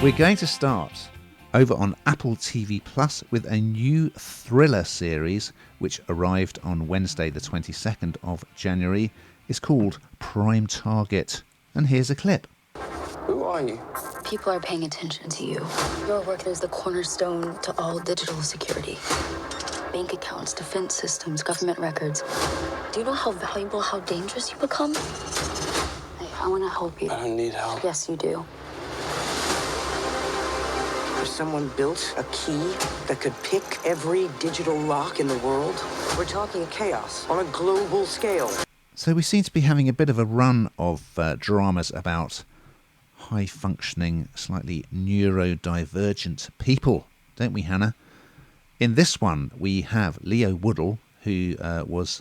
We're going to start over on Apple TV Plus with a new thriller series which arrived on Wednesday the 22nd of January. It's called Prime Target. And here's a clip. Who are you? People are paying attention to you. Your work is the cornerstone to all digital security. Bank accounts, defense systems, government records. Do you know how valuable, how dangerous you become? Hey, I want to help you. I don't need help. Yes, you do. If someone built a key that could pick every digital lock in the world, we're talking chaos on a global scale. So we seem to be having a bit of a run of dramas about high-functioning, slightly neurodivergent people, don't we, Hannah? In this one, we have Leo Woodall, who was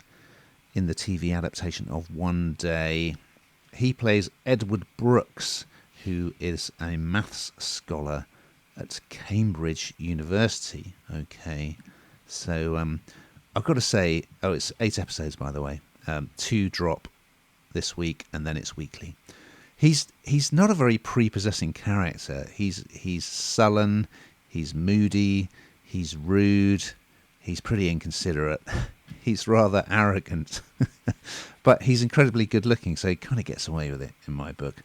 in the TV adaptation of One Day. He plays Edward Brooks, who is a maths scholar at Cambridge University. Okay, so I've got to say, it's 8 episodes, by the way. 2 drop this week, and then it's weekly. He's not a very prepossessing character. He's sullen, he's moody, he's rude, he's pretty inconsiderate, he's rather arrogant, but he's incredibly good looking, so he kind of gets away with it in my book.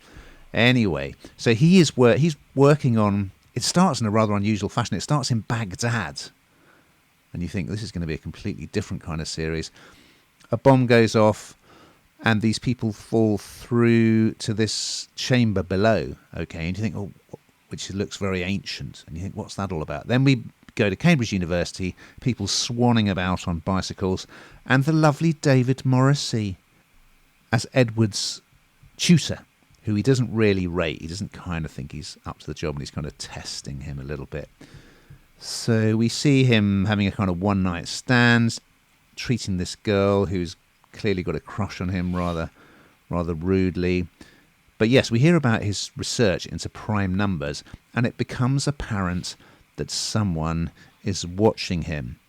Anyway, so he's working on, it starts in a rather unusual fashion. It starts in Baghdad, and you think this is going to be a completely different kind of series. A bomb goes off, and these people fall through to this chamber below, okay, and you think, oh, which looks very ancient, and you think, what's that all about? Then we go to Cambridge University, people swanning about on bicycles, and the lovely David Morrissey as Edward's tutor, who he doesn't really rate. He doesn't kind of think he's up to the job, and he's kind of testing him a little bit. So we see him having a kind of one-night stand, treating this girl who's clearly got a crush on him rather rudely. But yes, we hear about his research into prime numbers, and it becomes apparent that someone is watching him.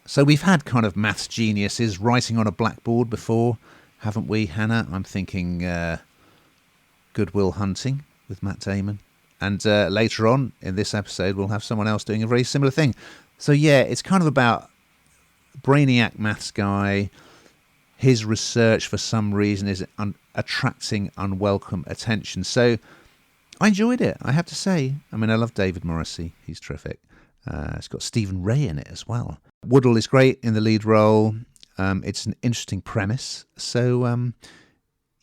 So we've had kind of maths geniuses writing on a blackboard before, haven't we, Hannah? I'm thinking Good Will Hunting with Matt Damon. And later on in this episode, we'll have someone else doing a very similar thing. So yeah, it's kind of about brainiac maths guy. His research, for some reason, is attracting unwelcome attention. So I enjoyed it, I have to say. I mean, I love David Morrissey. He's terrific. It's got Stephen Ray in it as well. Woodall is great in the lead role. It's an interesting premise. So,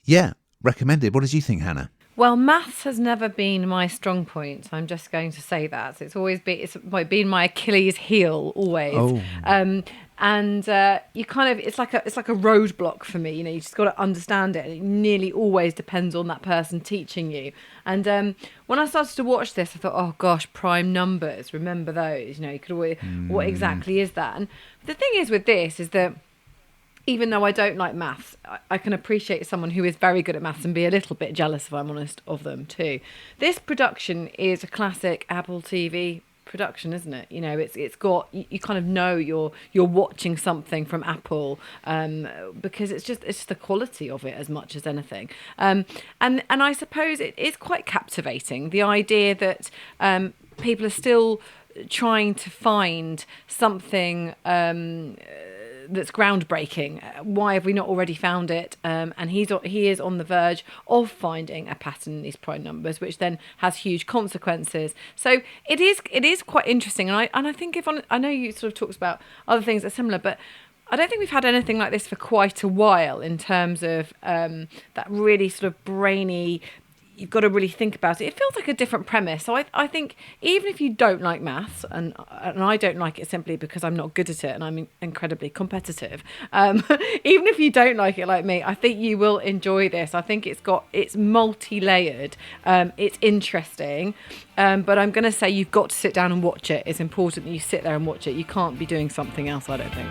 yeah, recommended. What did you think, Hannah? Well, maths has never been my strong point. I'm just going to say that. It's been my Achilles heel always. Oh. And you kind of, it's like a roadblock for me. You know, you just got to understand it. It nearly always depends on that person teaching you. And when I started to watch this, I thought, oh gosh, prime numbers. Remember those? You know, you could always, what exactly is that? And the thing is with this is that even though I don't like maths, I can appreciate someone who is very good at maths and be a little bit jealous, if I'm honest, of them too. This production is a classic Apple TV production, isn't it? You know, it's got, you kind of know you're watching something from Apple, because it's just the quality of it as much as anything. And I suppose it is quite captivating, the idea that people are still trying to find something that's groundbreaking. Why have we not already found it? And he is on the verge of finding a pattern in these prime numbers, which then has huge consequences. So it is quite interesting. And I think I know you sort of talked about other things that are similar, but I don't think we've had anything like this for quite a while in terms of that really sort of brainy. You've got to really think about it. It feels like a different premise. So I think even if you don't like maths, and I don't like it simply because I'm not good at it and I'm incredibly competitive, even if you don't like it like me, I think you will enjoy this. I think it's multi-layered, it's interesting, but I'm going to say you've got to sit down and watch it. It's important that you sit there and watch it. You can't be doing something else, I don't think.